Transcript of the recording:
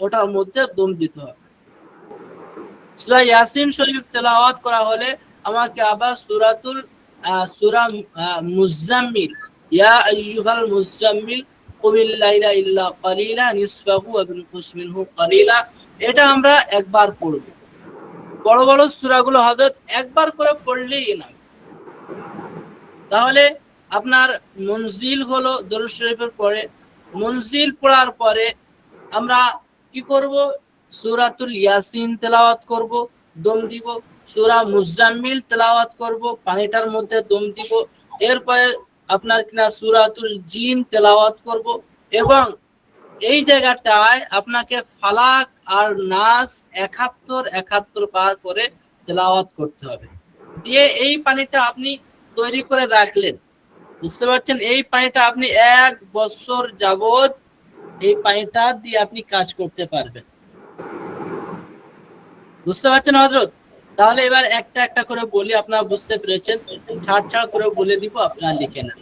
ওটার মধ্যে দম দিতে হবে। সূরা ইয়াসিন শরীফ তেলাওয়াত করা হলে আমাকে আবার সূরা মুজাম্মিল, ইয়া আইয়ুহাল মুজাম্মিল কুমিল লাইলা ইল্লা কালিলা নিসফাহু ওয়া বিনকুস মিনহু কালিলা, এটা আমরা একবার পড়ব। বড় বড় সূরাগুলো হযরত একবার করে পড়লেই না। তাহলে আপনার মুনজিল হলো দরুদ শরীফের পরে, মুনজিল পড়ার পরে আমরা কি করব? সূরাতুল ইয়াসিন তেলাওয়াত করব, দম দিব। সূরা মুজাম্মিল তেলাওয়াত করব, পানিটার মধ্যে দম দিব। এরপরে আপনার কিনা সূরাতুল জিন তেলাওয়াত করব, এবং এই জায়গাটায় আপনাকে ফালাক আর নাস ৭১ বার করে তেলাওয়াত করতে হবে। দিয়ে এই পানিটা আপনি তৈরি করে রাখলেন, বুঝতে পারছেন? এই পানিটা আপনি ১ বছর যাবত এই পানিটা দিয়ে আপনি কাজ করতে পারবেন। বুঝতে পারছেন হযরত? তাহলে এবার একটা একটা করে বলি, আপনারা বুঝতে পেরেছেন। ছাড় ছাড় করে বলে দিব, আপনারা লিখে নেন।